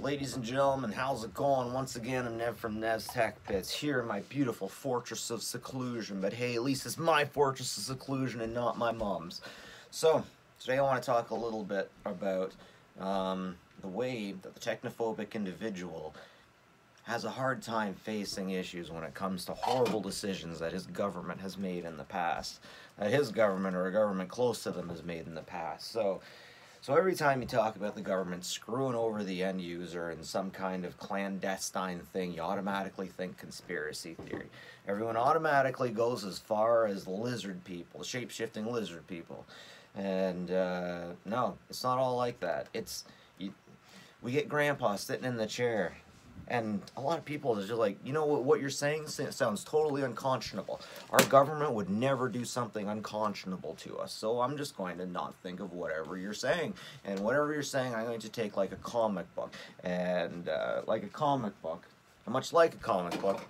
Ladies and gentlemen, how's it going? Once again, I'm Nev from Nev's Tech Bits, here in my beautiful fortress of seclusion. But hey, at least it's my fortress of seclusion and not my mom's. So, today I want to talk a little bit about the way that the technophobic individual has a hard time facing issues when it comes to horrible decisions that his government has made in the past. That his government or a government close to them has made in the past. So every time you talk about the government screwing over the end user in some kind of clandestine thing, you automatically think conspiracy theory. Everyone automatically goes as far as the lizard people, the shape-shifting lizard people. And no, it's not all like that. We get Grandpa sitting in the chair, and a lot of people are just like, you know what you're saying sounds totally unconscionable. Our government would never do something unconscionable to us. So I'm just going to not think of whatever you're saying. And whatever you're saying, I'm going to take like a comic book. And much like a comic book,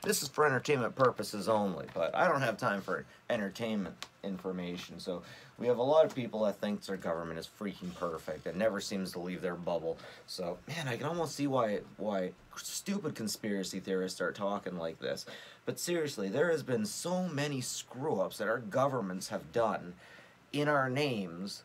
this is for entertainment purposes only. But I don't have time for entertainment information. So we have a lot of people that think their government is freaking perfect and never seems to leave their bubble. So, man, I can almost see why stupid conspiracy theorists start talking like this. But seriously, there has been so many screw-ups that our governments have done in our names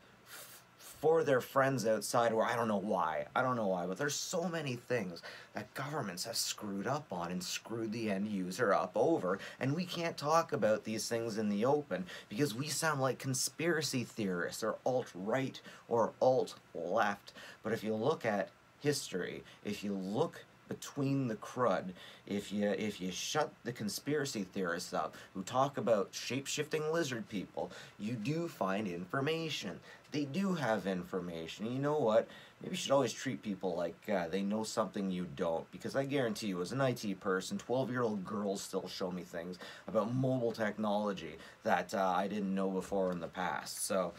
for their friends outside, or I don't know why, but there's so many things that governments have screwed up on and screwed the end user up over, and we can't talk about these things in the open because we sound like conspiracy theorists or alt-right or alt-left. But if you look at history, if you look between the crud, if you shut the conspiracy theorists up who talk about shape-shifting lizard people, you do find information. They do have information. And you know what? Maybe you should always treat people like they know something you don't. Because I guarantee you, as an IT person, 12-year-old girls still show me things about mobile technology that I didn't know before in the past. So,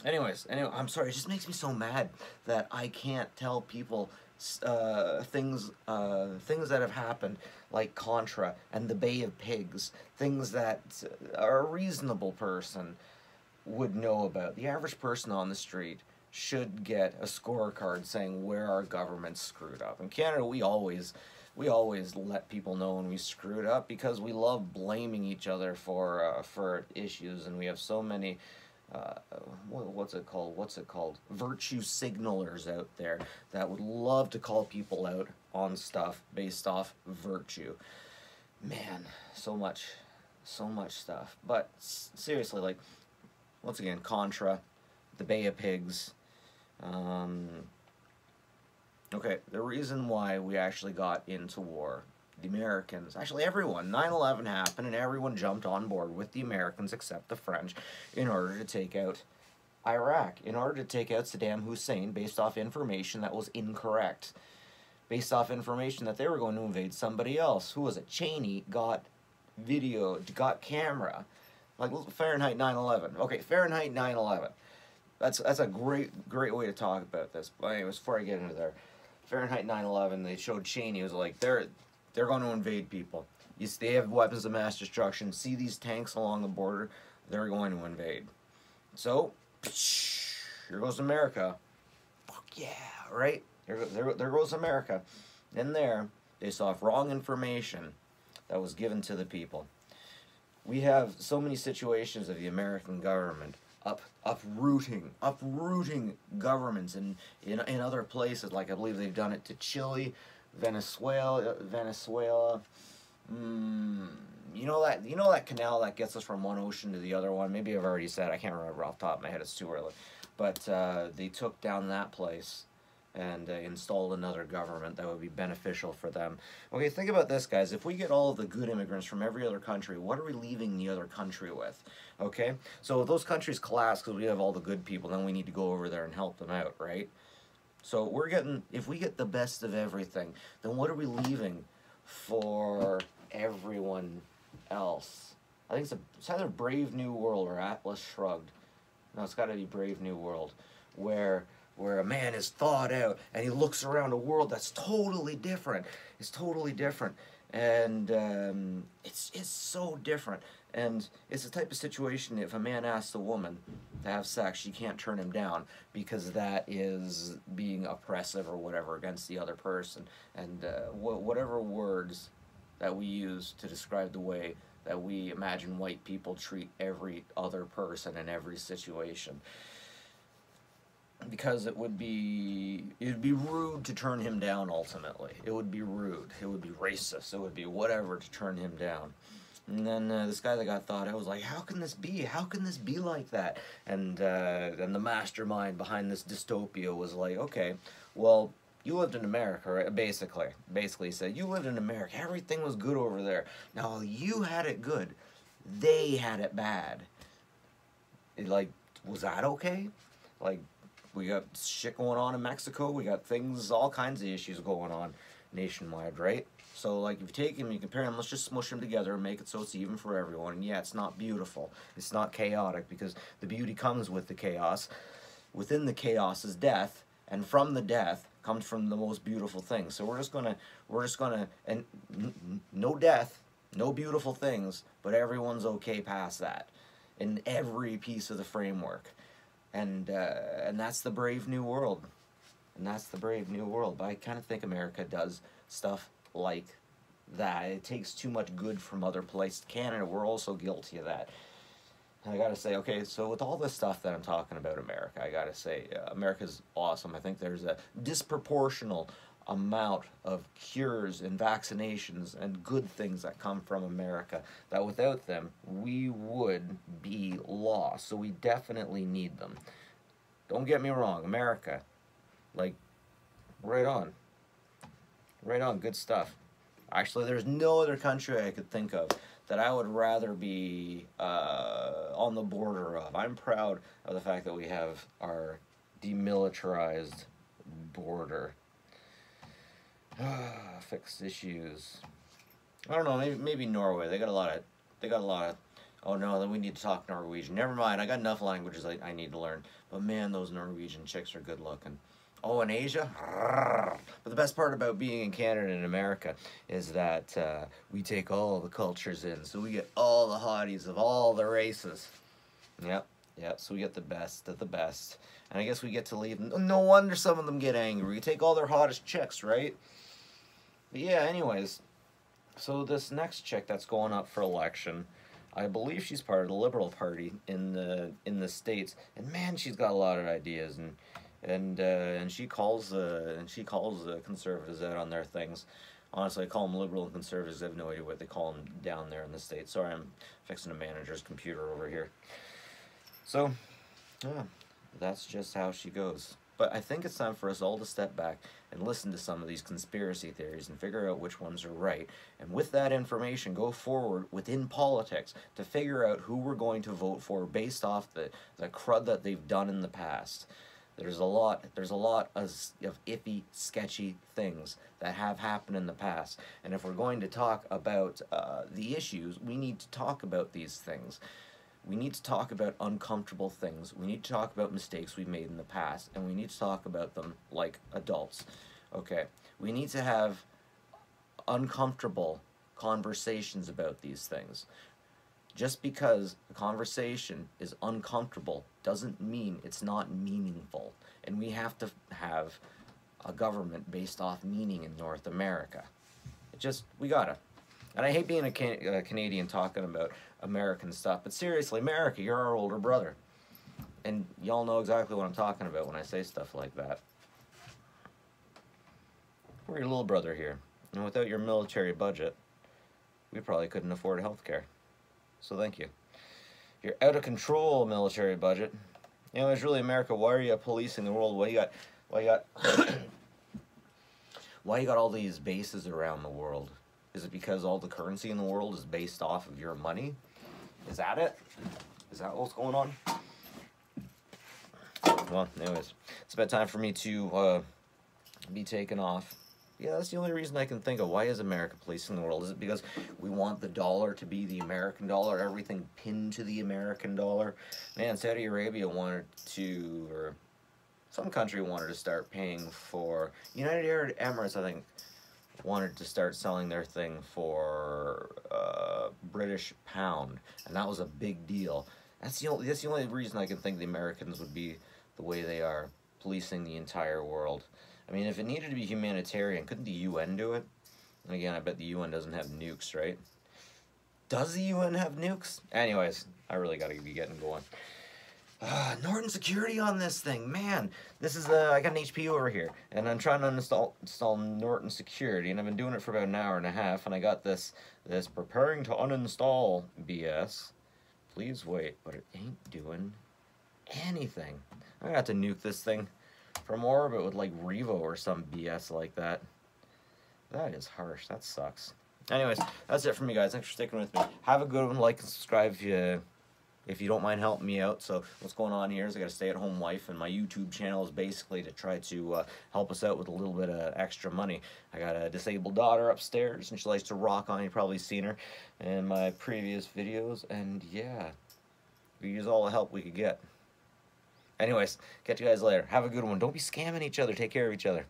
anyway, I'm sorry. It just makes me so mad that I can't tell people things that have happened, like Contra and the Bay of Pigs, things that a reasonable person would know about. The average person on the street should get a scorecard saying where our government's screwed up. In Canada, we always let people know when we screwed up because we love blaming each other for issues, and we have so many what's it called? Virtue signalers out there that would love to call people out on stuff based off virtue. Man, so much stuff. But seriously, like, once again, Contra, the Bay of Pigs. Okay, the reason why we actually got into war, the Americans, actually everyone, 9/11 happened and everyone jumped on board with the Americans except the French in order to take out Iraq, in order to take out Saddam Hussein based off information that was incorrect, based off information that they were going to invade somebody else. Who was it? Cheney got video, got camera, like Fahrenheit 9/11. Okay, Fahrenheit 9/11. That's a great way to talk about this. But anyways, before I get into there, Fahrenheit 9/11, they showed Cheney was like, they're going to invade people. They have weapons of mass destruction. See these tanks along the border? They're going to invade. So, here goes America. Fuck yeah, right? There goes America. In there, they saw wrong information that was given to the people. We have so many situations of the American government uprooting governments in other places. Like I believe they've done it to Chile, Venezuela. You know that canal that gets us from one ocean to the other one? Maybe I've already said, I can't remember off the top of my head, it's too early. But they took down that place and installed another government that would be beneficial for them. Okay, think about this, guys. If we get all of the good immigrants from every other country, what are we leaving the other country with? Okay, so if those countries collapse because we have all the good people, then we need to go over there and help them out, right? So if we get the best of everything, then what are we leaving for everyone else? I think it's either Brave New World or Atlas Shrugged. No, it's got to be Brave New World, where a man is thawed out and he looks around a world that's totally different. It's totally different, and it's so different And it's the type of situation, if a man asks a woman to have sex, she can't turn him down because that is being oppressive or whatever against the other person. And whatever words that we use to describe the way that we imagine white people treat every other person in every situation. Because it would be rude to turn him down ultimately. It would be rude. It would be racist. It would be whatever to turn him down. And then this guy that got thought out was like, how can this be? How can this be like that? And the mastermind behind this dystopia was like, okay, well, you lived in America, right? Basically he said, you lived in America. Everything was good over there. Now, you had it good. They had it bad. Like, was that okay? Like, we got shit going on in Mexico. We got things, all kinds of issues going on nationwide, right? So, like, if you take them, you compare them, let's just smush them together and make it so it's even for everyone. And yeah, it's not beautiful. It's not chaotic, because the beauty comes with the chaos. Within the chaos is death, and from the death comes from the most beautiful things. So we're just gonna, and no death, no beautiful things, but everyone's okay past that in every piece of the framework. And that's the brave new world. And that's the brave new world. But I kind of think America does stuff like that. It takes too much good from other places. Canada, we're also guilty of that. And I gotta say, okay, so with all this stuff that I'm talking about America, I gotta say, America's awesome. I think there's a disproportional amount of cures and vaccinations and good things that come from America, that without them, we would be lost. So we definitely need them. Don't get me wrong, America, like, right on. Right on, good stuff. Actually, there's no other country I could think of that I would rather be on the border of. I'm proud of the fact that we have our demilitarized border. Fixed issues. I don't know. Maybe Norway. They got a lot of. Oh no, then we need to talk Norwegian. Never mind. I got enough languages I need to learn. But man, those Norwegian chicks are good looking. Oh, in Asia? But the best part about being in Canada and America is that we take all the cultures in. So we get all the hotties of all the races. Yep, so we get the best of the best. And I guess we get to leave. No wonder some of them get angry. We take all their hottest chicks, right? But yeah, anyways. So this next chick that's going up for election, I believe she's part of the Liberal Party in the States. And man, she's got a lot of ideas, and she calls the conservatives out on their things. Honestly, I call them liberal and conservatives. I have no idea what they call them down there in the States. Sorry, I'm fixing a manager's computer over here. So, yeah, that's just how she goes. But I think it's time for us all to step back and listen to some of these conspiracy theories and figure out which ones are right. And with that information, go forward within politics to figure out who we're going to vote for based off the crud that they've done in the past. There's a lot of iffy, sketchy things that have happened in the past. And if we're going to talk about the issues, we need to talk about these things. We need to talk about uncomfortable things. We need to talk about mistakes we've made in the past. And we need to talk about them like adults. Okay? We need to have uncomfortable conversations about these things. Just because a conversation is uncomfortable doesn't mean it's not meaningful. And we have to have a government based off meaning in North America. We gotta. And I hate being a Canadian talking about American stuff, but seriously, America, you're our older brother. And y'all know exactly what I'm talking about when I say stuff like that. We're your little brother here. And without your military budget, we probably couldn't afford health care. So thank you. Your out of control military budget. You know, it's really America. Why are you policing the world? Why you got all these bases around the world? Is it because all the currency in the world is based off of your money? Is that it? Is that what's going on? Well, anyways, it's about time for me to be taken off. Yeah, that's the only reason I can think of. Why is America policing the world? Is it because we want the dollar to be the American dollar, everything pinned to the American dollar? Man, Saudi Arabia wanted to, or some country wanted to start paying for, United Arab Emirates, I think, wanted to start selling their thing for British pound, and that was a big deal. That's the only reason I can think the Americans would be the way they are, policing the entire world. I mean, if it needed to be humanitarian, couldn't the UN do it? And again, I bet the UN doesn't have nukes, right? Does the UN have nukes? Anyways, I really gotta be getting going. Norton security on this thing, man. This is I got an HP over here, and I'm trying to install Norton security, and I've been doing it for about an hour and a half, and I got this preparing to uninstall BS. Please wait, but it ain't doing anything. I got to nuke this thing from orbit with like Revo or some BS like that. That is harsh. That sucks. Anyways, that's it from me, guys. Thanks for sticking with me. Have a good one. Like and subscribe if you don't mind helping me out. So what's going on here is I got a stay-at-home wife, and my YouTube channel is basically to try to help us out with a little bit of extra money. I got a disabled daughter upstairs, and she likes to rock on. You've probably seen her in my previous videos, and yeah, we use all the help we could get. Anyways, catch you guys later. Have a good one. Don't be scamming each other. Take care of each other.